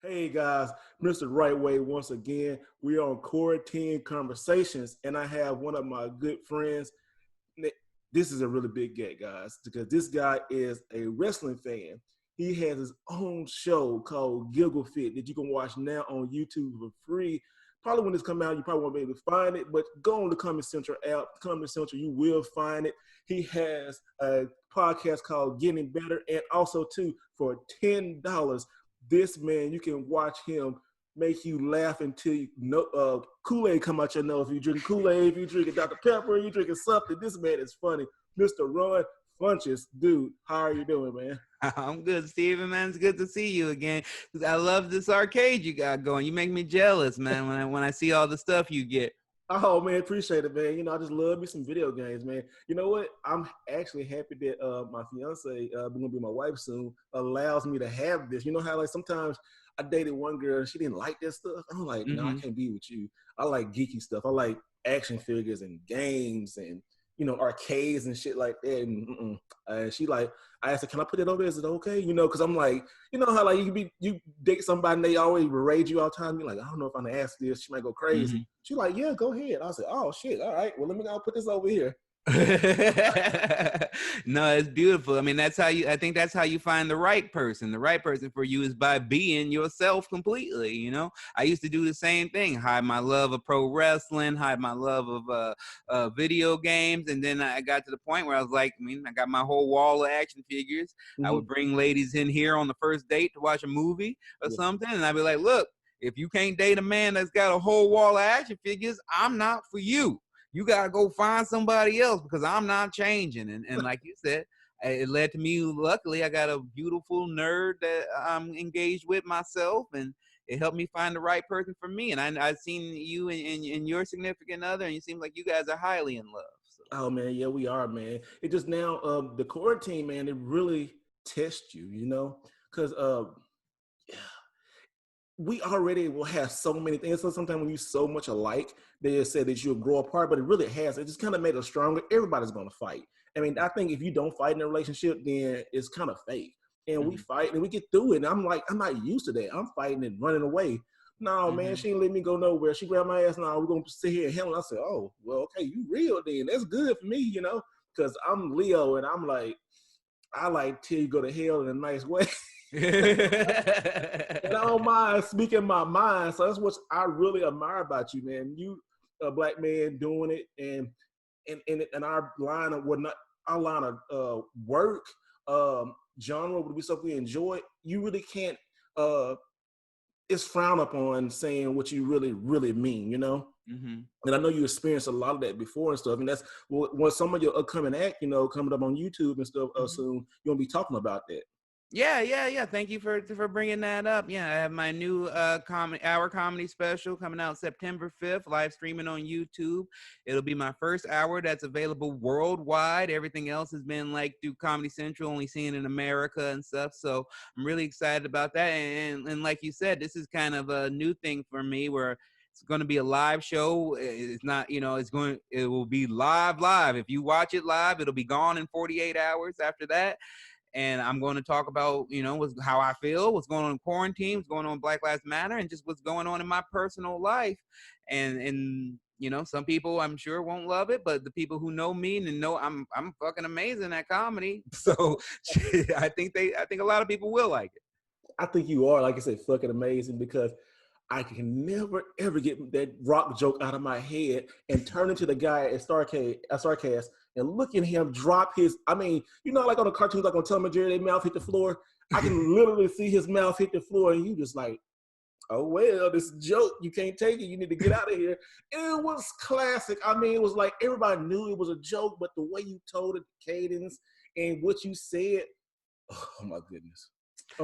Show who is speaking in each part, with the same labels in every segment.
Speaker 1: Hey guys, Mr. Wright Way once again. We are on Quarantine Conversations, and I have one of my good friends. This is a really big get, guys, because this guy is a wrestling fan. He has his own show called Giggle Fit that you can watch now on YouTube for free. Probably when this comes out, you probably won't be able to find it, but go on the Comedy Central app. Comedy Central, you will find it. He has a podcast called Getting Better, and also, too, for $10, this man, you can watch him make you laugh until Kool-Aid come out your nose. If you drink Kool-Aid, if you drinking Dr. Pepper, you drinking something, this man is funny. Mr. Ron Funches, dude, how are you doing, man?
Speaker 2: I'm good, Steven, man. It's good to see you again. I love this arcade you got going. You make me jealous, man, when I see all the stuff you get.
Speaker 1: Oh, man, appreciate it, man. You know, I just love me some video games, man. You know what? I'm actually happy that my fiance, going to be my wife soon, allows me to have this. You know how, like, sometimes I dated one girl and she didn't like that stuff? I'm like, no, I can't be with you. I like geeky stuff. I like action figures and games and, you know, arcades and shit like that. And she like, I asked her, can I put it over there? Is it okay? You know, because I'm like, you know how like you date somebody and they always berate you all the time. You're like, I don't know if I'm gonna ask this. She might go crazy. She like, yeah, go ahead. I said, oh shit, all right. Well, let me go put this over here.
Speaker 2: No, it's beautiful. I mean, I think that's how you find the right person. The right person for you is by being yourself completely. You know, I used to do the same thing, hide my love of pro wrestling, hide my love of video games. And then I got to the point where I was like, I got my whole wall of action figures. I would bring ladies in here on the first date to watch a movie or something. And I'd be like, look, if you can't date a man that's got a whole wall of action figures, I'm not for you. You got to go find somebody else because I'm not changing. And like you said, it led to me, luckily, I got a beautiful nerd that I'm engaged with myself, and it helped me find the right person for me. And I've seen you and your significant other, and it seems like you guys are highly in love. So.
Speaker 1: Oh, man, yeah, we are, man. It just now, the quarantine, man, it really tests you, you know, because we already will have so many things. So sometimes when you're so much alike, they say that you'll grow apart, but it really has. It just kind of made us stronger. Everybody's going to fight. I mean, I think if you don't fight in a relationship, then it's kind of fake. And we fight and we get through it. And I'm like, I'm not used to that. I'm fighting and running away. No, man, she ain't let me go nowhere. She grabbed my ass. No, we're going to sit here and handle it. I said, oh, well, okay, you real then. That's good for me, you know, because I'm Leo and I'm like, I like till you go to hell in a nice way. And I don't mind speaking my mind. So that's what I really admire about you, man. You a black man doing it, and in our line of work genre would be something we enjoy. You really can't. It's frowned upon saying what you really, really mean, you know. And I know you experienced a lot of that before and stuff. And that's when some of your upcoming act, you know, coming up on YouTube and stuff soon. You're gonna be talking about that.
Speaker 2: Yeah. Thank you for bringing that up. Yeah, I have my new hour comedy special coming out September 5th, live streaming on YouTube. It'll be my first hour that's available worldwide. Everything else has been like through Comedy Central, only seen in America and stuff. So I'm really excited about that. And like you said, this is kind of a new thing for me where it's going to be a live show. It's not, you know, it will be live. If you watch it live, it'll be gone in 48 hours after that. And I'm going to talk about, you know, how I feel, what's going on in quarantine, what's going on in Black Lives Matter, and just what's going on in my personal life. And you know, some people I'm sure won't love it, but the people who know me and know I'm fucking amazing at comedy. So I think a lot of people will like it.
Speaker 1: I think you are, like I said, fucking amazing because I can never, ever get that rock joke out of my head and turn into the guy at Starcast and look at him drop his, I mean, you know, like on the cartoons, like on Tom and Jerry, their mouth hit the floor. I can literally see his mouth hit the floor and you just like, oh, well, this joke, you can't take it. You need to get out of here. And it was classic. I mean, it was like everybody knew it was a joke, but the way you told it, the cadence and what you said, oh my goodness.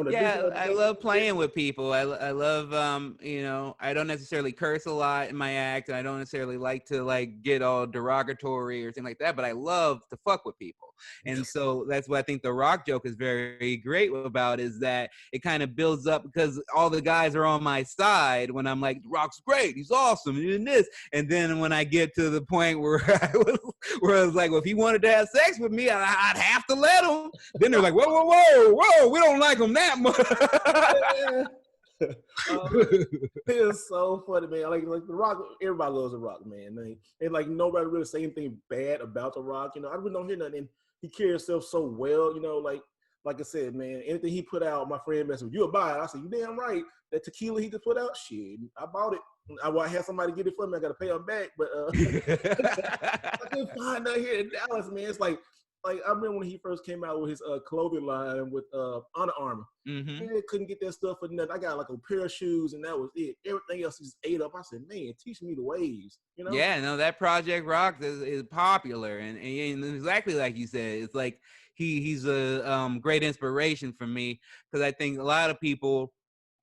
Speaker 2: Yeah, I love playing with people. I love, you know, I don't necessarily curse a lot in my act, and I don't necessarily like to like get all derogatory or things like that, but I love to fuck with people. And so that's what I think the rock joke is very great about, is that it kind of builds up because all the guys are on my side when I'm like, Rock's great, he's awesome, and this. And then when I get to the point where I was like, well, if he wanted to have sex with me, I'd have to let him. Then they're like, whoa, we don't like him that much.
Speaker 1: It's so funny, man. Like The Rock, everybody loves The Rock, man. And like nobody really say anything bad about The Rock. You know, I really don't hear nothing. And he carries himself so well. You know, like I said, man, anything he put out, my friend messed with you'll buy it. I said, you damn right. That tequila he just put out, shit, I bought it. I had somebody get it for me. I got to pay him back, but I couldn't find that here in Dallas, man. It's like I remember when he first came out with his clothing line with Under Armour.
Speaker 2: Mm-hmm.
Speaker 1: Man, couldn't get that stuff for nothing. I got like a pair of shoes, and that was it. Everything else just ate up. I said, man, teach me the ways, you know?
Speaker 2: Yeah, no, that Project Rock is popular, and exactly like you said, it's like he's a great inspiration for me, because I think a lot of people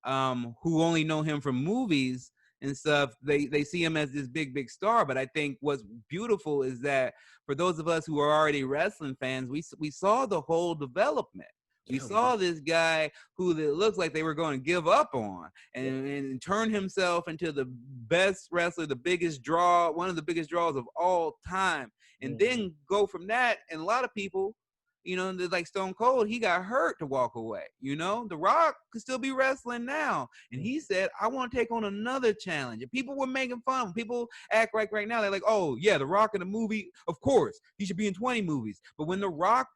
Speaker 2: who only know him from movies and stuff, they see him as this big star. But I think what's beautiful is that for those of us who are already wrestling fans, we saw the whole development. We saw this guy who it looks like they were going to give up on, and turn himself into the best wrestler, the biggest draw, one of the biggest draws of all time, and then go from that. And a lot of people, you know, like Stone Cold, he got hurt to walk away. You know, The Rock could still be wrestling now. And he said, I want to take on another challenge. And people were making fun. People act like right now, they're like, oh, yeah, The Rock in a movie, of course, he should be in 20 movies. But when The Rock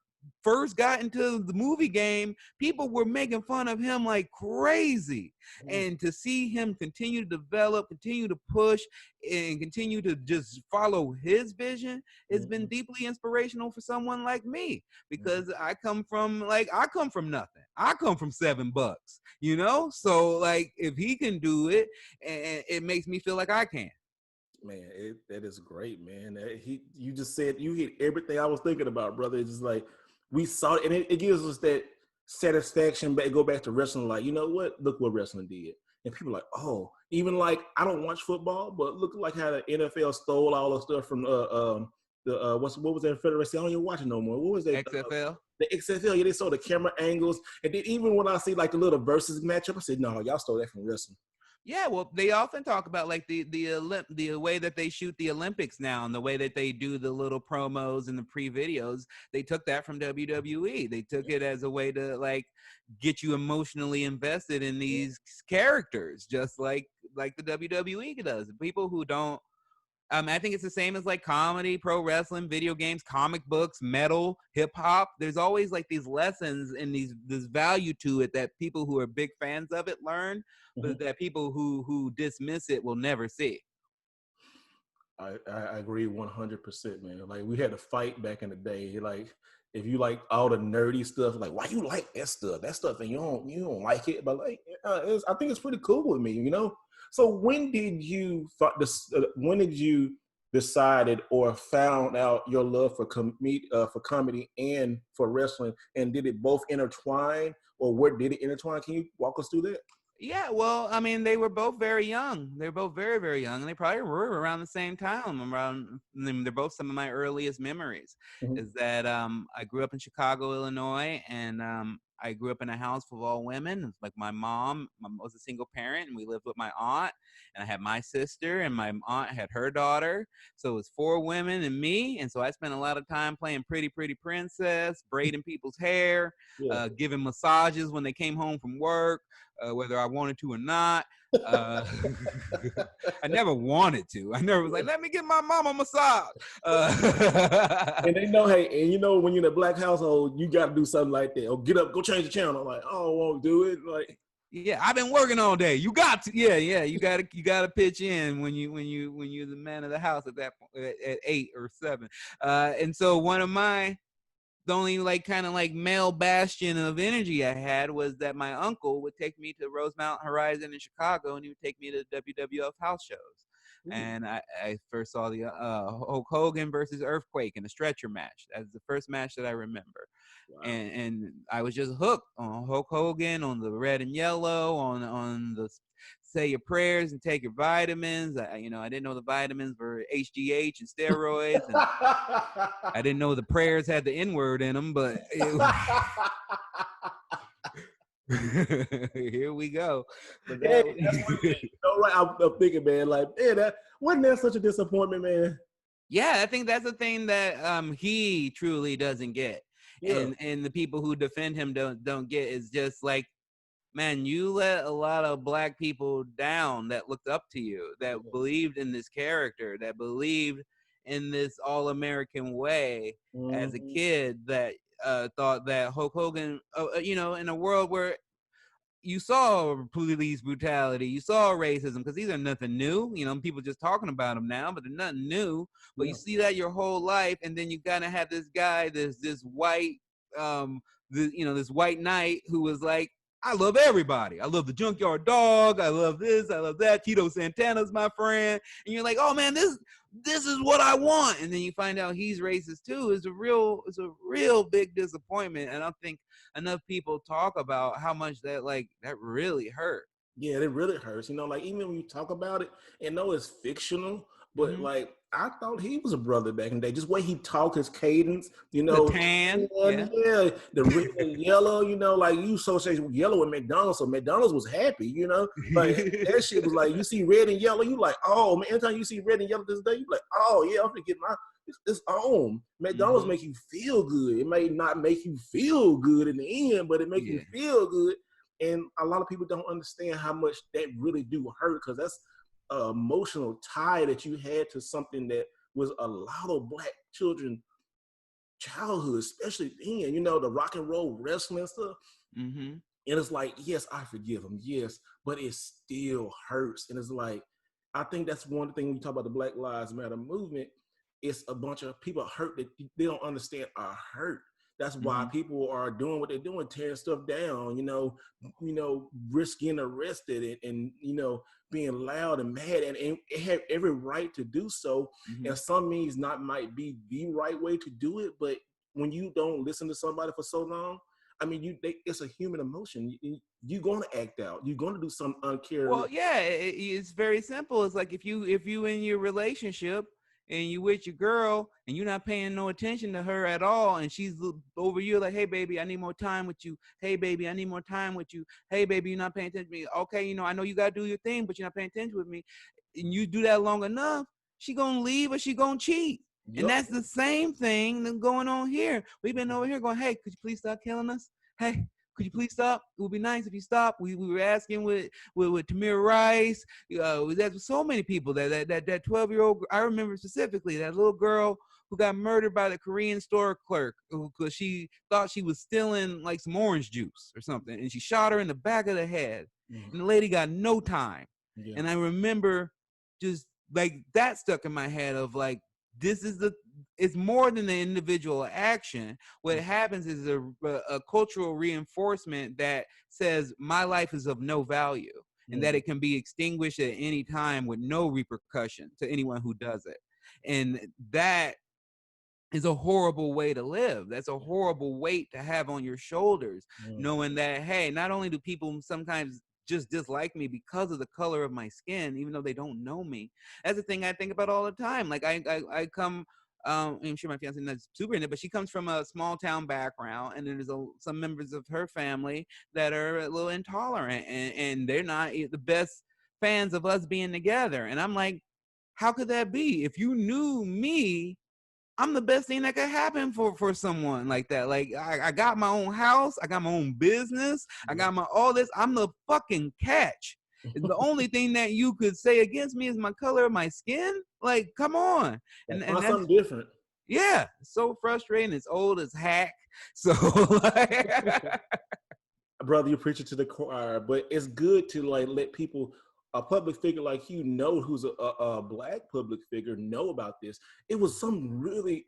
Speaker 2: first got into the movie game, people were making fun of him like crazy. And to see him continue to develop, continue to push, and continue to just follow his vision, it's been deeply inspirational for someone like me, because I come from nothing. I come from $7, you know? So like, if he can do it, and it makes me feel like I can.
Speaker 1: Man, that is great, man. You just said, you hit everything I was thinking about, brother. It's just like, we saw it, and it gives us that satisfaction. Go back to wrestling, like, you know what? Look what wrestling did. And people are like, oh, even like, I don't watch football, but look like how the NFL stole all the stuff from what was that Federation? I don't even watch it no more. What was that?
Speaker 2: XFL?
Speaker 1: The XFL. Yeah, they saw the camera angles, and then even when I see like the little versus matchup, I said, no, y'all stole that from wrestling.
Speaker 2: Yeah, well, they often talk about like the way that they shoot the Olympics now, and the way that they do the little promos and the pre-videos. They took that from WWE. They took it as a way to like get you emotionally invested in these characters, just like the WWE does. People who don't, I think it's the same as like comedy, pro wrestling, video games, comic books, metal, hip hop. There's always like these lessons and this value to it that people who are big fans of it learn, but that people who dismiss it will never see.
Speaker 1: I agree 100%, man. Like, we had to fight back in the day. Like, if you like all the nerdy stuff, like, why you like that stuff, and you don't like it, but like, I think it's pretty cool with me, you know. So when did you decided or found out your love for comedy and for wrestling, and did it both intertwine, or where did it intertwine? Can you walk us through that?
Speaker 2: Yeah, well, I mean, they were both very young. They were both very, very young, and they probably were around the same time. They're both some of my earliest memories. Is that I grew up in Chicago, Illinois, and I grew up in a house full of all women. Like, my mom was a single parent, and we lived with my aunt, and I had my sister, and my aunt had her daughter. So it was 4 women and me, and so I spent a lot of time playing Pretty Princess, braiding people's hair, giving massages when they came home from work. Whether I wanted to or not. I never wanted to. I never was like, let me give my mom a massage.
Speaker 1: And they know, hey, and you know, when you're in a black household, you got to do something like that. Or get up, go change the channel. I'm like, oh, I won't do it. Like,
Speaker 2: yeah, I've been working all day. You got to, yeah. You gotta pitch in when you're the man of the house at that point, at 8 or 7. And so one of the only like kind of like male bastion of energy I had was that my uncle would take me to Rosemount Horizon in Chicago, and he would take me to WWF house shows. And I first saw the Hulk Hogan versus Earthquake in a stretcher match. That was the first match that I remember. Wow. And I was just hooked on Hulk Hogan, on the red and yellow, on the say your prayers and take your vitamins. I didn't know the vitamins were HGH and steroids. And I didn't know the prayers had the N-word in them, but here we go. But
Speaker 1: that's one thing. I'm thinking, man, like, man, wasn't that such a disappointment, man?
Speaker 2: Yeah, I think that's the thing that he truly doesn't get. Yeah. And the people who defend him don't get, is just like, man, you let a lot of black people down that looked up to you, that believed in this character, that believed in this all-American way as a kid, that thought that Hulk Hogan, in a world where you saw police brutality, you saw racism, because these are nothing new. People just talking about them now, but they're nothing new. But you see that your whole life, and then you gotta have this guy, this white, this white knight who was like, I love everybody. I love the Junkyard Dog. I love this. I love that. Tito Santana's my friend. And you're like, oh man, this is what I want. And then you find out he's racist too. It's a real big disappointment. And I think enough people talk about how much that really hurt.
Speaker 1: Yeah, it really hurts. Like even when you talk about it, and know it's fictional, but like I thought he was a brother back in the day. Just the way he talked, his cadence,
Speaker 2: the tan,
Speaker 1: yeah, the red and yellow. Like you associate yellow with McDonald's, so McDonald's was happy. Like that shit was like you see red and yellow, you like, oh man. Anytime you see red and yellow this day, you like, oh yeah, I'm gonna get my. It's on. McDonald's make you feel good. It may not make you feel good in the end, but it makes you feel good. And a lot of people don't understand how much that really do hurt, because that's an emotional tie that you had to something that was a lot of black children childhood, especially then, the rock and roll wrestling stuff. And it's like, yes, I forgive them, yes, but it still hurts. And it's like, I think that's one thing when you talk about the Black Lives Matter movement. It's a bunch of people hurt that they don't understand are hurt. That's why people are doing what they're doing, tearing stuff down, risking arrested and being loud and mad, and it have every right to do so. And some means not might be the right way to do it, but when you don't listen to somebody for so long, I mean, it's a human emotion. You're going to act out. You're going to do something uncaring.
Speaker 2: Well, yeah, it's very simple. It's like if you in your relationship and you with your girl and you're not paying no attention to her at all, and she's over you like, hey baby, I need more time with you. Hey baby, I need more time with you. Hey baby, you're not paying attention to me. Okay, I know you gotta do your thing, but you're not paying attention with me. And you do that long enough, she gonna leave or she gonna cheat. And that's the same thing that's going on here. We've been over here going, hey, could you please stop killing us? Hey, could you please stop? It would be nice if you stop. We were asking with Tamir Rice. There's so many people that 12-year-old. I remember specifically that little girl who got murdered by the Korean store clerk because she thought she was stealing like some orange juice or something, and she shot her in the back of the head. And the lady got no time. And I remember just like that stuck in my head of like, it's more than the individual action. What happens is a cultural reinforcement that says my life is of no value and that it can be extinguished at any time with no repercussion to anyone who does it. And that is a horrible way to live. That's a horrible weight to have on your shoulders, knowing that, hey, not only do people sometimes just dislike me because of the color of my skin, even though they don't know me. That's the thing I think about all the time. Like I come, I'm sure my fiance is not super in it, but she comes from a small town background, and there's some members of her family that are a little intolerant, and they're not the best fans of us being together. And I'm like, how could that be? If you knew me, I'm the best thing that could happen for someone like that. Like I got my own house, I got my own business, I got all this. I'm the fucking catch. The only thing that you could say against me is my color of my skin. Like, come on. And that's
Speaker 1: something different.
Speaker 2: Yeah, so frustrating. It's old as hack. So
Speaker 1: brother, you're preaching to the choir, but it's good to like let people, a public figure like you know, who's a black public figure, know about this. It was something really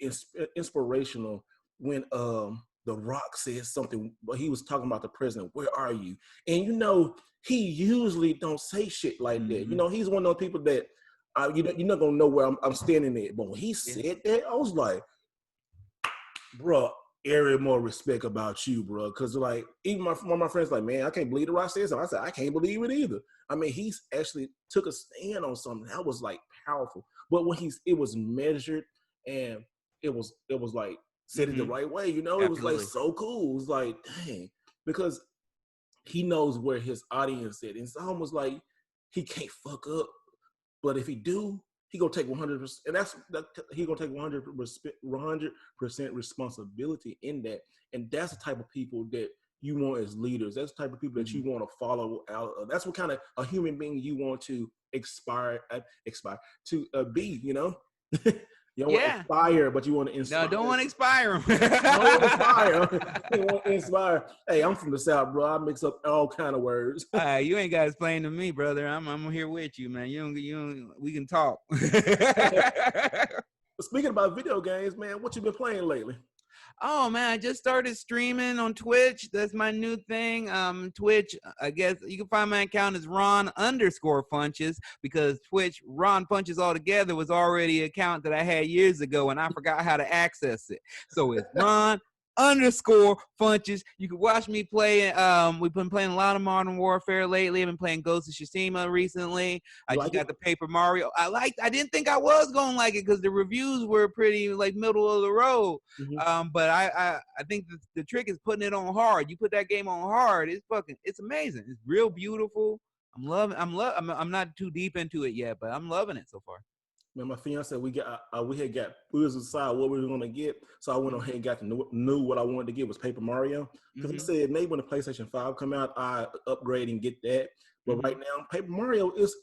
Speaker 1: inspirational when The Rock said something, but he was talking about the president. Where are you? And he usually don't say shit like that. He's one of those people that you're not gonna know where I'm standing at. But when he said that, I was like, bro, area more respect about you, bro. Because like even one of my friends like, man, I can't believe The Rock said something. I said, I can't believe it either. I mean, he's actually took a stand on something that was like powerful. But when it was measured and it was like said it the right way, it was like so cool. It was like, dang, because he knows where his audience is. It's almost like he can't fuck up. But if he do, he gonna take 100%, and he gonna take 100% responsibility in that. And that's the type of people that you want as leaders. That's the type of people that you want to follow out. That's what kind of a human being you want to be. You know. You don't want to inspire, but you want to inspire.
Speaker 2: No, don't want to inspire them.
Speaker 1: Don't inspire. You want to inspire. Hey, I'm from the South, bro. I mix up all kind of words.
Speaker 2: You ain't got to explain to me, brother. I'm here with you, man. We can talk.
Speaker 1: Speaking about video games, man, what you been playing lately?
Speaker 2: Oh man, I just started streaming on Twitch. That's my new thing. Twitch, I guess you can find my account as Ron_Funches, because Twitch, Ron Funches Altogether, was already an account that I had years ago and I forgot how to access it. So it's Ron_Funches. You can watch me play. We've been playing a lot of Modern Warfare lately. I've been playing Ghost of Tsushima recently. I just got the Paper Mario. I didn't think I was gonna like it because the reviews were pretty like middle of the road. But I think the trick is putting it on hard. You put that game on hard, it's amazing. It's real beautiful. I'm not too deep into it yet, but I'm loving it so far.
Speaker 1: Man, my fiance, we was decide what we were gonna get, so I went ahead and got knew what I wanted to get was Paper Mario, because I said maybe when the PlayStation 5 come out, I upgrade and get that. But right now, Paper Mario is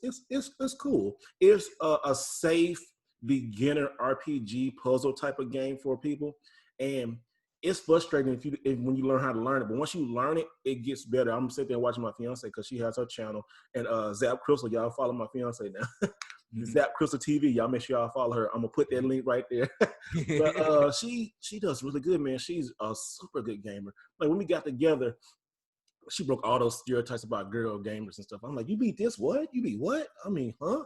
Speaker 1: cool. It's a safe beginner RPG puzzle type of game for people, and it's frustrating when you learn how to learn it. But once you learn it, it gets better. I'm sitting there watching my fiance because she has her channel, and Zap Crystal, y'all follow my fiance now. Zap Crystal TV, y'all make sure y'all follow her. I'm gonna put that link right there. But she does really good, man. She's a super good gamer. Like when we got together, she broke all those stereotypes about girl gamers and stuff. I'm like, you beat this? What? You beat what? I mean, huh?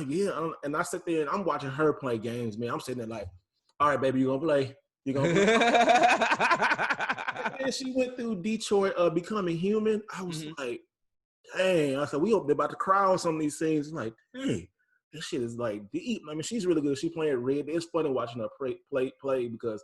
Speaker 1: Yeah. And I sit there and I'm watching her play games, man. I'm sitting there like, all right, baby, you gonna play? You gonna play? And she went through Detroit, Becoming Human. I was like, dang. I said, we about to cry on some of these things. Like, dang. This shit is like deep. I mean, she's really good. She playing Red. It's funny watching her play because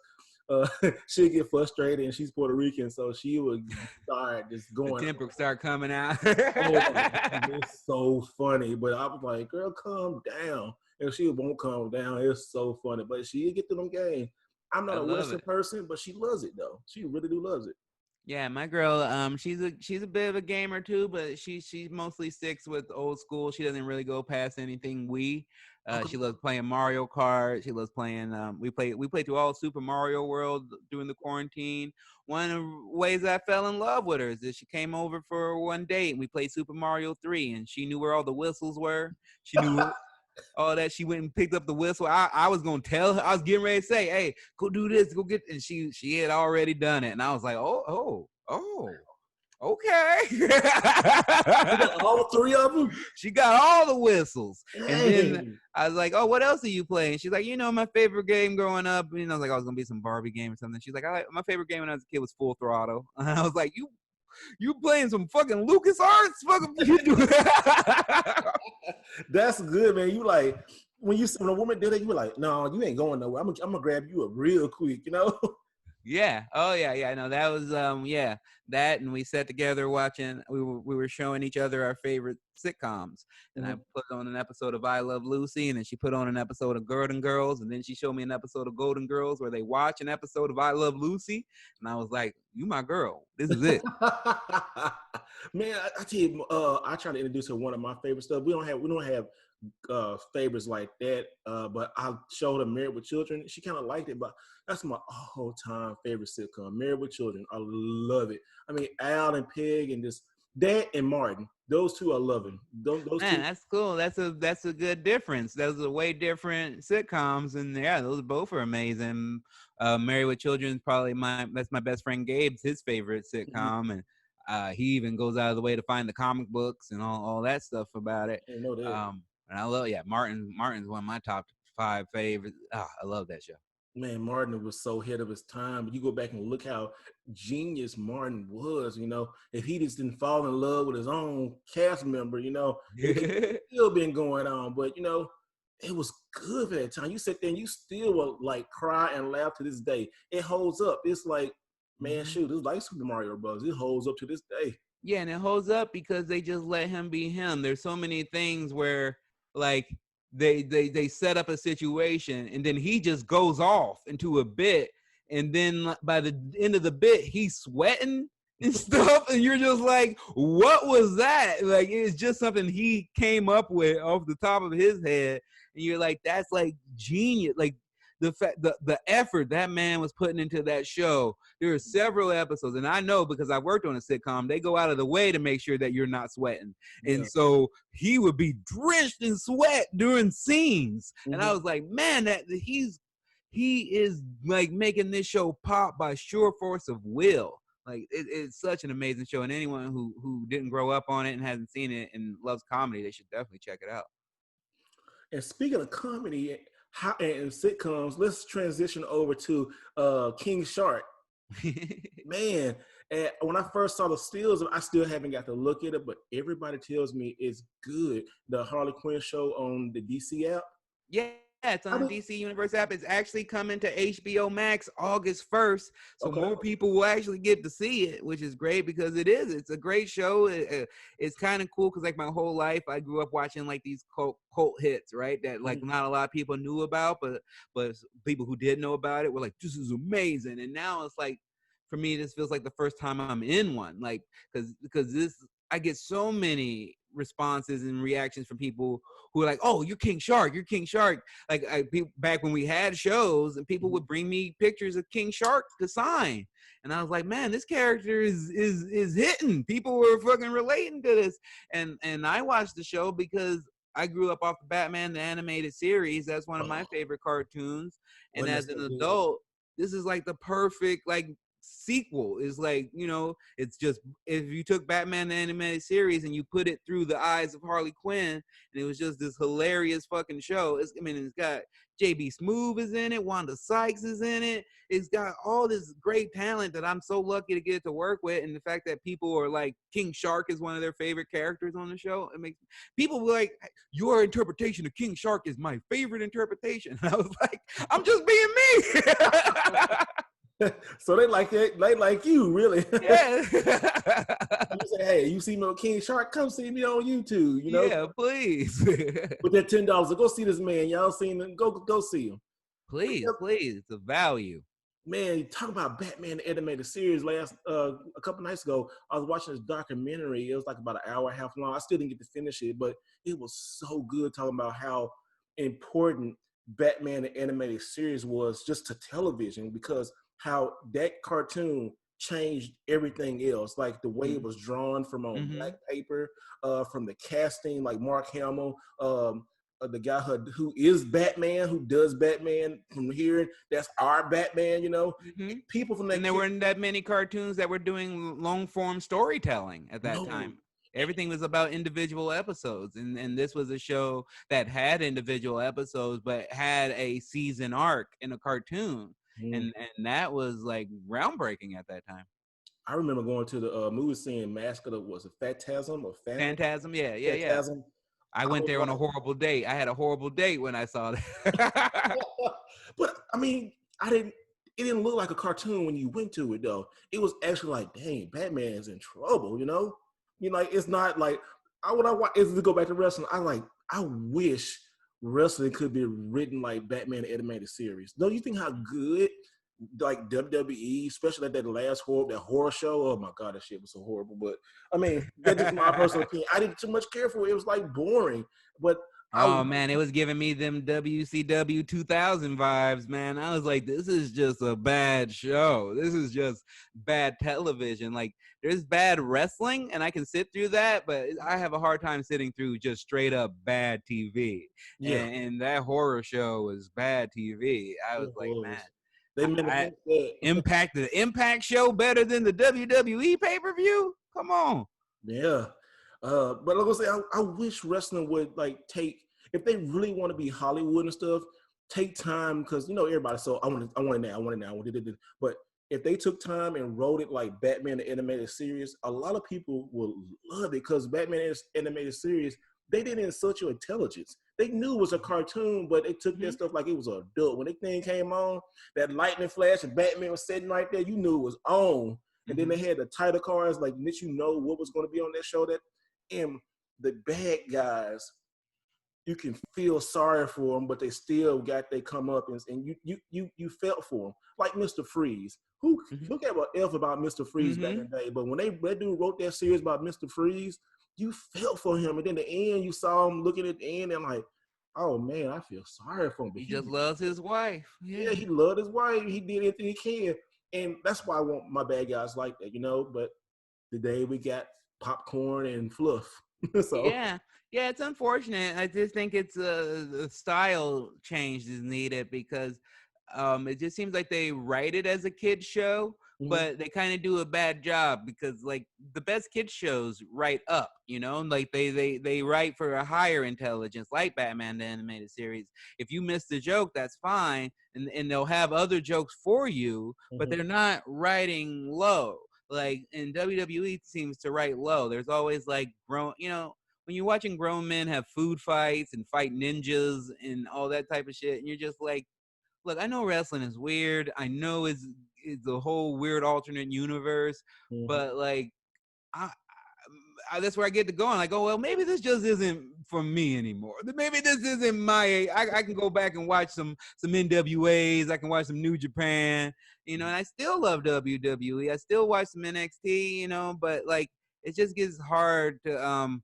Speaker 1: she'll get frustrated, and she's Puerto Rican, so she would start just going.
Speaker 2: The temper start coming out.
Speaker 1: It's so funny, but I was like, girl, calm down. And she won't calm down. It's so funny, but she'll get to them games. I'm not a Western person, but she loves it though. She really do loves it.
Speaker 2: Yeah, my girl, she's a bit of a gamer too, but she mostly sticks with old school. She doesn't really go past anything Wii. She loves playing Mario Kart. She loves playing. We played through all Super Mario World during the quarantine. One of the ways I fell in love with her is that she came over for one date and we played Super Mario 3, and she knew where all the whistles were. She knew. All that. She went and picked up the whistle. I was gonna tell her. I was getting ready to say, "Hey, go do this. Go get." And she had already done it, and I was like, "Oh, okay."
Speaker 1: You got all three of them.
Speaker 2: She got all the whistles,
Speaker 1: Dang.
Speaker 2: and then I was like, "Oh, what else are you playing?" She's like, "My favorite game growing up." I was like, "I was gonna be some Barbie game or something." She's like, "My favorite game when I was a kid was Full Throttle." And I was like, You playing some fucking LucasArts? Fucking
Speaker 1: That's good, man. You like when a woman did it, you were like, no, you ain't going nowhere. I'm gonna grab you up real quick,
Speaker 2: Yeah. Oh yeah. No, that was that, and we sat together watching. We were showing each other our favorite sitcoms, and I put on an episode of I Love Lucy, and then she put on an episode of Golden Girls, and then she showed me an episode of Golden Girls where they watch an episode of I Love Lucy, and I was like, "You my girl. This is it."
Speaker 1: Man, I tell you, I try to introduce her one of my favorite stuff. We don't have favorites like that, but I showed her Married with Children. She kind of liked it, but that's my all-time favorite sitcom, Married with Children. I love it. I mean, Al and Peg and this Dad and Martin, those two I love them. Those
Speaker 2: Man,
Speaker 1: two.
Speaker 2: that's cool. That's a good difference. Those are way different sitcoms, and yeah, those both are amazing. Married with Children is probably that's my best friend Gabe's his favorite sitcom, and he even goes out of the way to find the comic books and all that stuff about it.
Speaker 1: I know that.
Speaker 2: And I love, Martin's one of my top 5 favorites. I love that show.
Speaker 1: Man, Martin was so ahead of his time. But you go back and look how genius Martin was, If he just didn't fall in love with his own cast member, it still been going on. But, it was good for that time. You sit there and you still will, like, cry and laugh to this day. It holds up. It's like, man, shoot, it's like Super Mario Bros. It holds up to this day.
Speaker 2: Yeah, and it holds up because they just let him be him. There's so many things where, like, they set up a situation and then he just goes off into a bit, and then by the end of the bit he's sweating and stuff, and you're just like, what was that? Like, it's just something he came up with off the top of his head, and you're like, that's like genius. Like the effort that man was putting into that show. There are several episodes, and I know because I worked on a sitcom, they go out of the way to make sure that you're not sweating. Yeah. And so he would be drenched in sweat during scenes. Mm-hmm. And I was like, man, he is like making this show pop by sheer force of will. Like it's such an amazing show, and anyone who didn't grow up on it and hasn't seen it and loves comedy, they should definitely check it out.
Speaker 1: And speaking of comedy and sitcoms, let's transition over to King Shark. Man, and when I first saw the stills, I still haven't got to look at it, but everybody tells me it's good. The Harley Quinn show on the DC app.
Speaker 2: Yeah, it's on the DC Universe app. It's actually coming to HBO Max August 1st. So more people will actually get to see it, which is great because it's a great show. It's kind of cool because like my whole life, I grew up watching like these cult hits, right? That like not a lot of people knew about, but people who did know about it were like, this is amazing. And now it's like, for me, this feels like the first time I'm in one. Like, because I get so many responses and reactions from people who are like, oh, you're King Shark. Like back when we had shows and people would bring me pictures of King Shark to sign. And I was like, man, this character is hitting. People were fucking relating to this. And I watched the show because I grew up off the Batman, the animated series. That's one of my favorite cartoons. And as an adult, this is like the perfect, like, sequel. Is like, you know, it's just if you took Batman the animated series and you put it through the eyes of Harley Quinn, and it was just this hilarious fucking show. It's got JB Smoove is in it, Wanda Sykes is in it. It's got all this great talent that I'm so lucky to get to work with, and the fact that people are like, King Shark is one of their favorite characters on the show. It makes people be like, your interpretation of King Shark is my favorite interpretation. And I was like, I'm just being me.
Speaker 1: So they like it. They like you, really.
Speaker 2: Yeah.
Speaker 1: You say, hey, you see me on King Shark? Come see me on YouTube. You know?
Speaker 2: Yeah, please.
Speaker 1: With that $10, go see this man. Y'all seen him? Go see him.
Speaker 2: Please. It's a value.
Speaker 1: Man, talk about Batman the animated series. A couple nights ago, I was watching this documentary. It was like about an hour and a half long. I still didn't get to finish it, but it was so good, talking about how important Batman the animated series was just to television, because how that cartoon changed everything else, like the way it was drawn from on black paper, from the casting, like Mark Hamill, the guy who is Batman, who does Batman from here. That's our Batman, you know. People from that.
Speaker 2: And there weren't that many cartoons that were doing long form storytelling at that time. Everything was about individual episodes, and this was a show that had individual episodes but had a season arc in a cartoon. And that was like groundbreaking at that time.
Speaker 1: I remember going to the movie, seeing Mask of Phantasm.
Speaker 2: Phantasm, yeah.
Speaker 1: Phantasm.
Speaker 2: I went there on a horrible date. I had a horrible date when I saw that.
Speaker 1: But I mean, it didn't look like a cartoon when you went to it, though. It was actually like, dang, Batman's in trouble, you know? You know, like, it's not like, when I watch, is to go back to wrestling, I wish wrestling could be written like Batman animated series. Don't you think how good, like WWE, especially that last horror show? Oh my God, that shit was so horrible. But I mean, that's just my personal opinion. I didn't too much care for it. It was like boring. But
Speaker 2: man, it was giving me them WCW 2000 vibes, man. I was like, this is just a bad show. This is just bad television. Like, there's bad wrestling, and I can sit through that, but I have a hard time sitting through just straight up bad TV. Yeah. And that horror show was bad TV. I was like, man.
Speaker 1: They made
Speaker 2: the Impact show better than the WWE pay-per-view? Come on.
Speaker 1: Yeah. But like I say, I wish wrestling would like if they really want to be Hollywood and stuff, take time, because you know everybody. So I want it now. But if they took time and wrote it like Batman the animated series, a lot of people will love it, because Batman animated series, they didn't insult your intelligence. They knew it was a cartoon, but they took that stuff like it was an adult. When that thing came on, that lightning flash and Batman was sitting right there, you knew it was on. And then they had the title cards, like, let you know what was going to be on that show. And the bad guys, you can feel sorry for them, but they still got they come up, and you felt for them. Like Mr. Freeze, who gave a F about Mr. Freeze back in the day? But when that dude wrote that series about Mr. Freeze, you felt for him, and then the end, you saw him looking at the end, and like, oh man, I feel sorry for him. But
Speaker 2: he just loves his wife.
Speaker 1: Yeah, he loved his wife. He did anything he can, and that's why I want my bad guys like that, you know. But today we got popcorn and fluff. So
Speaker 2: yeah, it's unfortunate. I just think it's a style change is needed because it just seems like they write it as a kid show, but they kind of do a bad job because like the best kids shows write up, you know, like they write for a higher intelligence, like Batman the Animated Series. If you miss the joke, that's fine, and they'll have other jokes for you, but they're not writing low. Like in WWE seems to write low. There's always like grown, you know, when you're watching grown men have food fights and fight ninjas and all that type of shit, and you're just like, look, I know wrestling is weird. I know it's a whole weird alternate universe, but like, that's where I get to going. Like, oh well, maybe this just isn't for me anymore. Maybe this isn't my. I can go back and watch some NWAs. I can watch some New Japan, you know. And I still love WWE. I still watch some NXT, you know. But like, it just gets hard to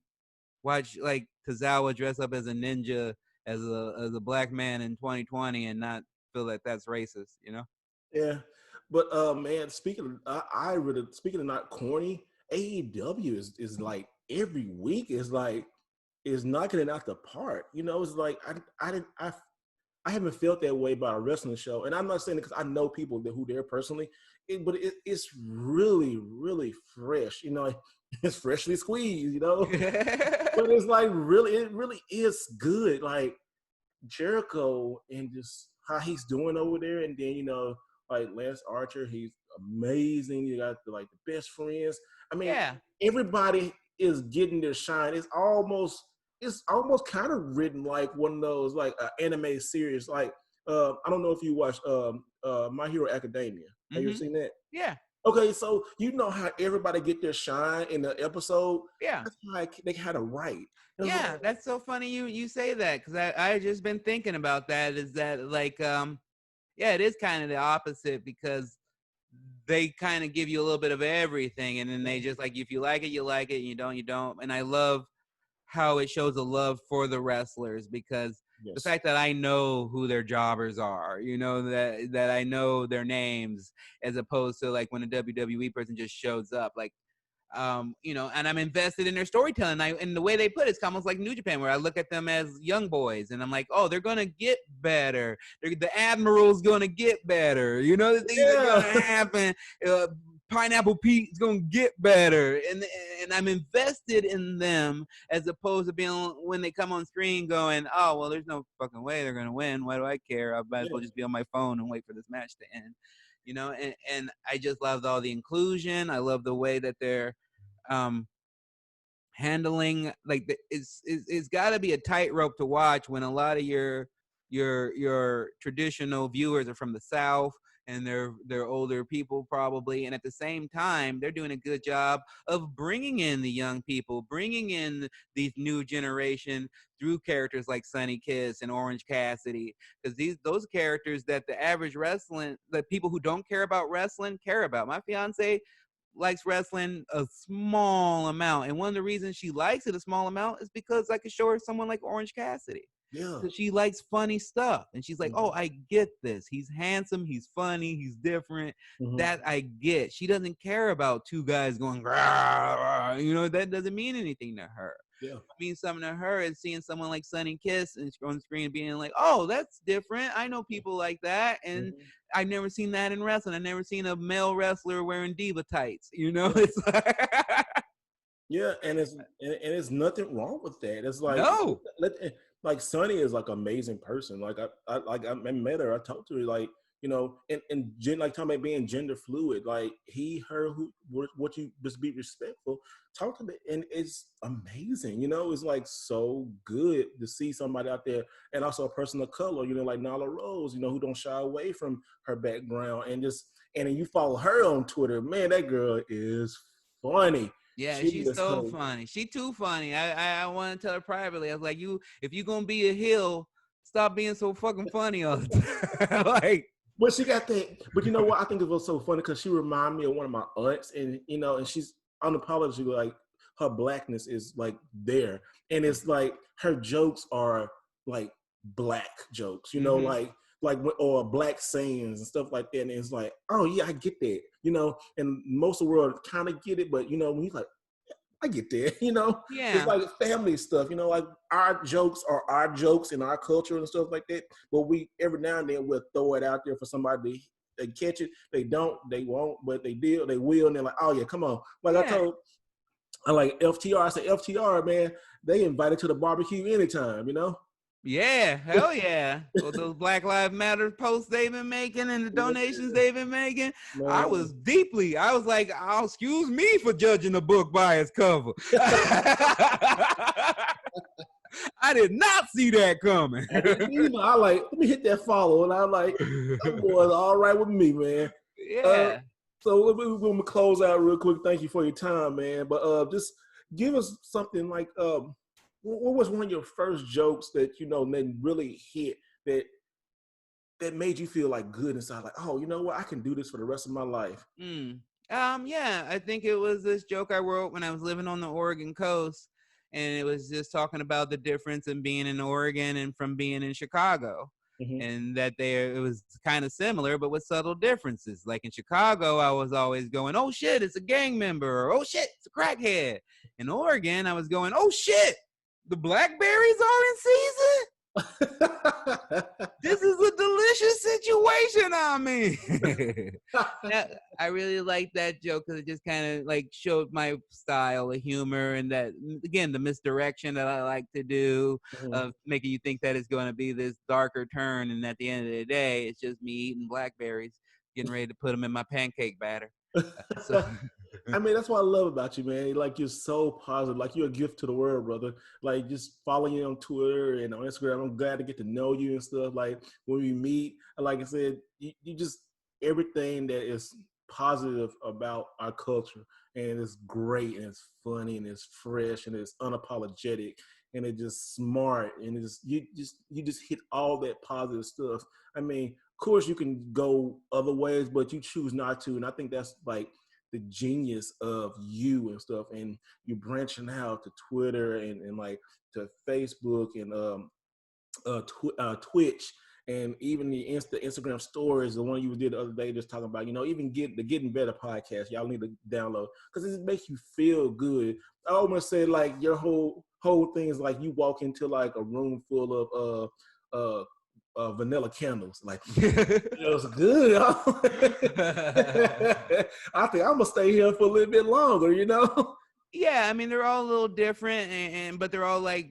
Speaker 2: watch like Tozawa dress up as a ninja as a black man in 2020 and not feel that that's racist, you know.
Speaker 1: Yeah, but man, speaking of not corny, AEW is like every week is knocking it out the park. You know, it's like I haven't felt that way about a wrestling show, and I'm not saying it because I know people who there personally, but it's really really fresh. You know, it's freshly squeezed. You know, but it's like it really is good. Like Jericho and just how he's doing over there, and then you know, like Lance Archer, he's amazing. You got the best friends. I mean, everybody is getting their shine. It's almost kind of written like one of those like anime series. Like I don't know if you watched My Hero Academia. Have you seen that?
Speaker 2: Yeah.
Speaker 1: Okay, so you know how everybody get their shine in the episode.
Speaker 2: Yeah,
Speaker 1: that's how they had to write.
Speaker 2: Yeah, that's so funny you say that because I just been thinking about that. Is that like yeah, it is kind of the opposite because they kind of give you a little bit of everything, and then they just like if you like it, you like it, and you don't. And I love how it shows a love for the wrestlers because the fact that I know who their jobbers are, you know, that I know their names, as opposed to like when a WWE person just shows up, like, you know, and I'm invested in their storytelling. And the way they put it's almost like New Japan, where I look at them as young boys, and I'm like, oh, they're gonna get better. The Admiral's gonna get better. You know, the things are gonna happen. Pineapple Pete's gonna get better, and I'm invested in them as opposed to being when they come on screen going, oh well, there's no fucking way they're gonna win. Why do I care? I might as well just be on my phone and wait for this match to end. You know, and I just loved all the inclusion. I love the way that they're handling like it's got to be a tightrope to watch when a lot of your traditional viewers are from the South and they're older people probably, and at the same time they're doing a good job of bringing in the young people, bringing in these new generation through characters like Sonny Kiss and Orange Cassidy, because those characters that the average wrestling, the people who don't care about wrestling care about. My fiance likes wrestling a small amount, and one of the reasons she likes it a small amount is because I could show her someone like Orange Cassidy.
Speaker 1: Yeah,
Speaker 2: she likes funny stuff, and she's like, oh, I get this. He's handsome, he's funny, he's different. That I get. She doesn't care about two guys going, you know, that doesn't mean anything to her.
Speaker 1: Yeah,
Speaker 2: What means something to her is seeing someone like Sonny Kiss and on screen being like, oh, that's different. I know people like that, and I've never seen that in wrestling. I've never seen a male wrestler wearing diva tights. You know, it's like
Speaker 1: yeah, and it's nothing wrong with that. It's like
Speaker 2: no.
Speaker 1: Like Sonny is like an amazing person. Like I met her. I talked to her. Like, you know, and like talking about being gender fluid. Like her, what you just be respectful. Talk to me, and it's amazing. You know, it's like so good to see somebody out there, and also a person of color. You know, like Nala Rose. You know, who don't shy away from her background, and then you follow her on Twitter. Man, that girl is funny.
Speaker 2: Yeah, she's so funny. She too funny. I want to tell her privately. I was like, if you gonna be a heel, stop being so fucking funny all the time. Like,
Speaker 1: But she got that. But you know what? I think it was so funny because she reminded me of one of my aunts, and and she's unapologetically like her blackness is like there, and it's like her jokes are like black jokes, or black sayings and stuff like that. And it's like, oh yeah, I get that, and most of the world kind of get it, but when he's like, I get that,
Speaker 2: Yeah.
Speaker 1: It's like family stuff, like our jokes are our jokes in our culture and stuff like that. But we every now and then we'll throw it out there for somebody to they catch it. They don't, they won't, but they will, and they're like, oh yeah, come on. Like I like FTR. I said, FTR, man, they invited to the barbecue anytime,
Speaker 2: Yeah, hell yeah. Well, those Black Lives Matter posts they've been making and the donations they've been making, man. I was like, oh, excuse me for judging a book by its cover. I did not see that coming.
Speaker 1: I like, let me hit that follow, and I'm like, that boy's all right with me, man.
Speaker 2: Yeah.
Speaker 1: So we're going to close out real quick. Thank you for your time, man. But just give us something like, what was one of your first jokes that, that really hit that made you feel like good inside? Like, oh, you know what? I can do this for the rest of my life.
Speaker 2: Yeah, I think it was this joke I wrote when I was living on the Oregon coast. And it was just talking about the difference in being in Oregon and from being in Chicago. Mm-hmm. And that it was kind of similar, but with subtle differences. Like in Chicago, I was always going, oh shit, it's a gang member, or oh shit, it's a crackhead. In Oregon, I was going, oh shit, the blackberries are in season? This is a delicious situation I'm in. I really like that joke because it just kind of like showed my style of humor, and that, again, the misdirection that I like to do of making you think that it's going to be this darker turn, and at the end of the day, it's just me eating blackberries, getting ready to put them in my pancake batter.
Speaker 1: I mean, that's what I love about you, man. Like, you're so positive. Like, you're a gift to the world, brother. Like, just following you on Twitter and on Instagram. I'm glad to get to know you and stuff. Like, when we meet, like I said, you just, everything that is positive about our culture, and it's great, and it's funny, and it's fresh, and it's unapologetic, and it's just smart, and it's you just hit all that positive stuff. I mean, of course, you can go other ways, but you choose not to, and I think that's like the genius of you and stuff. And you branching out to Twitter and like to Facebook and Twitch, and even the Instagram stories, the one you did the other day, just talking about, even the Getting Better podcast. Y'all need to download because it makes you feel good. I almost say like your whole thing is like you walk into like a room full of vanilla candles. Like, it was good. I think I'm gonna stay here for a little bit longer,
Speaker 2: Yeah, I mean, they're all a little different, but they're all like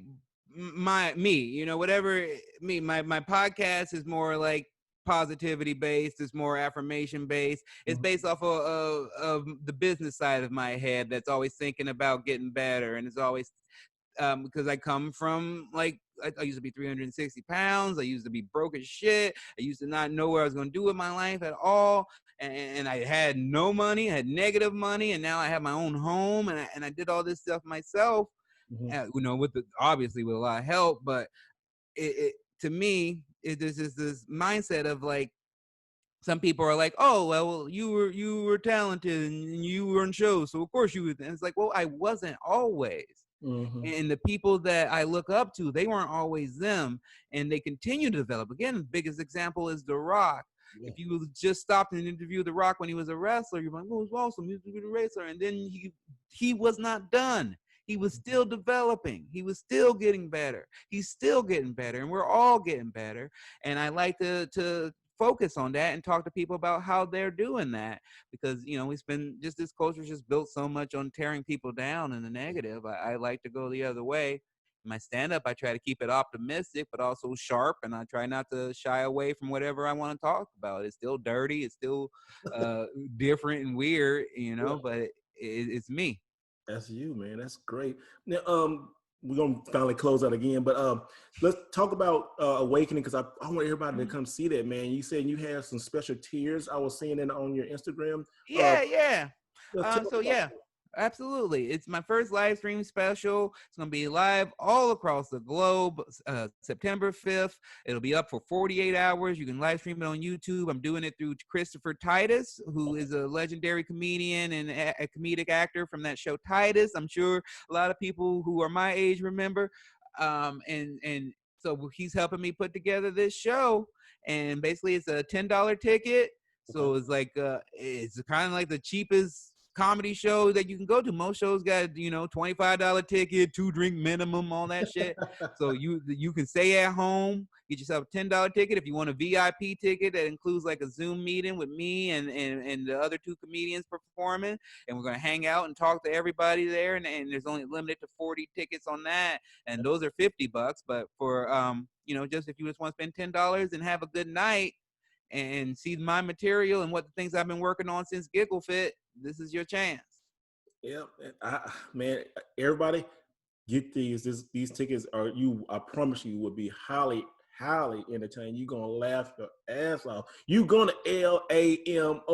Speaker 2: me, whatever me. My podcast is more like positivity based. It's more affirmation based. It's based off of the business side of my head that's always thinking about getting better, and it's always because I come from like, I used to be 360 pounds. I used to be broke as shit. I used to not know what I was going to do with my life at all. And I had no money, I had negative money. And now I have my own home, and I did all this stuff myself, obviously with a lot of help. But it to me, there's this mindset of like, some people are like, oh, well, you were talented and you were in shows, so of course you would. And it's like, well, I wasn't always. And the people that I look up to, they weren't always them, and they continue to develop. Again, the biggest example is The Rock. Yeah. If you just stopped and interviewed The Rock when he was a wrestler, you're like, oh, it was awesome, he was a good racer. And then he was not done. He was still developing. He was still getting better. He's still getting better, and we're all getting better. And I like to focus on that and talk to people about how they're doing that, because this culture is just built so much on tearing people down in the negative. I like to go the other way. In my stand-up, I try to keep it optimistic but also sharp, and I try not to shy away from whatever I want to talk about. It's still dirty, it's still different and weird, but it's me.
Speaker 1: That's you, man. That's great. Now, we're gonna finally close out again, but let's talk about Awakening, because I want everybody to come see that, man. You said you have some special tiers. I was seeing it on your Instagram.
Speaker 2: Yeah. Absolutely. It's my first live stream special. It's going to be live all across the globe, September 5th. It'll be up for 48 hours. You can live stream it on YouTube. I'm doing it through Christopher Titus, who is a legendary comedian and a comedic actor from that show Titus. I'm sure a lot of people who are my age remember. And so he's helping me put together this show. And basically, it's a $10 ticket. So it's like it's kind of like the cheapest comedy show that you can go to. Most shows got, $25 ticket, 2-drink minimum, all that shit. So you can stay at home, get yourself a $10 ticket. If you want a VIP ticket that includes like a Zoom meeting with me and the other 2 comedians performing, and we're gonna hang out and talk to everybody there. And there's only limited to 40 tickets on that, and those are $50. But for just if you just want to spend $10 and have a good night and see my material and what the things I've been working on since Giggle Fit, this is your chance.
Speaker 1: Yeah, man, everybody get these. These tickets are I promise you will be highly entertaining. You're gonna laugh your ass off. You're gonna LAMOFBABC,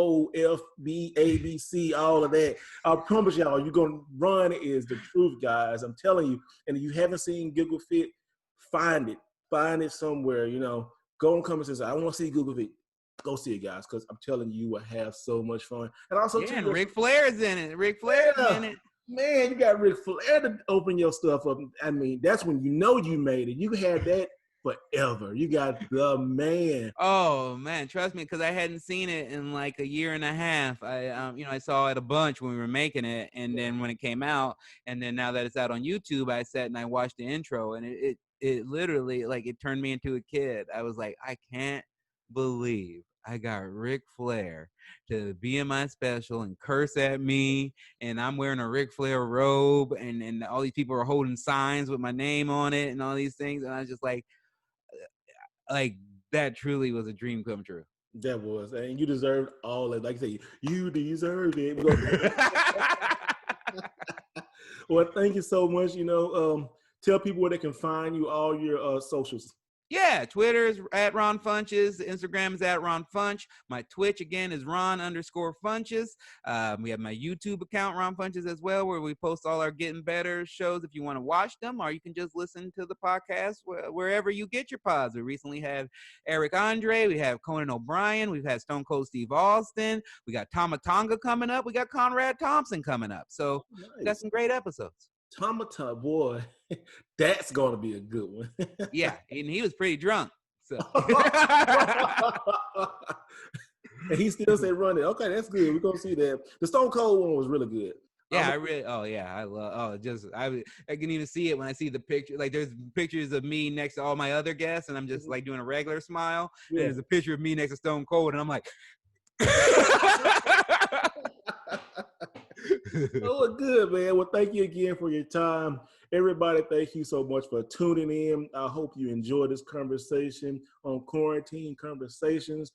Speaker 1: all of that. I promise y'all, you're gonna run is the truth, guys. I'm telling you. And if you haven't seen Giggle Fit, find it somewhere. Go and come and say, I want to see Giggle Fit. Go see it, guys, because I'm telling you, you will have so much fun. And also,
Speaker 2: and Ric Flair's in it. Ric Flair's in it.
Speaker 1: Man, you got Ric Flair to open your stuff up. I mean, that's when you made it. You had that forever. You got the man.
Speaker 2: Oh man, trust me, because I hadn't seen it in like a year and a half. I saw it a bunch when we were making it, and then when it came out, and then now that it's out on YouTube, I sat and I watched the intro, and it literally, like, it turned me into a kid. I was like, I can't believe I got Ric Flair to be in my special and curse at me, and I'm wearing a Ric Flair robe, and all these people are holding signs with my name on it and all these things, and I was just like that truly was a dream come true.
Speaker 1: That was, and you deserved all that. Like I say, you deserved it. Well, thank you so much. Tell people where they can find you, all your socials.
Speaker 2: Yeah, Twitter is at Ron Funches. Instagram is at Ron Funch. My Twitch, again, is Ron_Funches. We have my YouTube account, Ron Funches, as well, where we post all our Getting Better shows if you want to watch them, or you can just listen to the podcast wherever you get your pods. We recently had Eric Andre. We have Conan O'Brien. We've had Stone Cold Steve Austin. We got Tama Tonga coming up. We got Conrad Thompson coming up. So we got some great episodes.
Speaker 1: Tamata, boy, that's going to be a good one.
Speaker 2: Yeah, and he was pretty drunk. So.
Speaker 1: And he still said run it. Okay, that's good. We're going to see that. The Stone Cold one was really good.
Speaker 2: Yeah, I can even see it when I see the picture. Like, there's pictures of me next to all my other guests, and I'm just like doing a regular smile. Yeah. And there's a picture of me next to Stone Cold, and I'm like,
Speaker 1: oh, good, man. Well, thank you again for your time. Everybody, thank you so much for tuning in. I hope you enjoyed this conversation on Quarantine Conversations.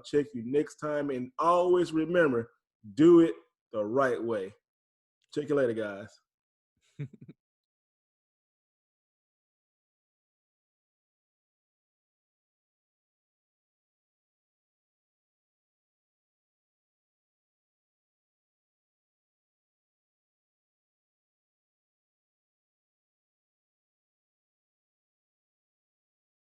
Speaker 1: Check you next time. And always remember, do it the right way. Check you later, guys.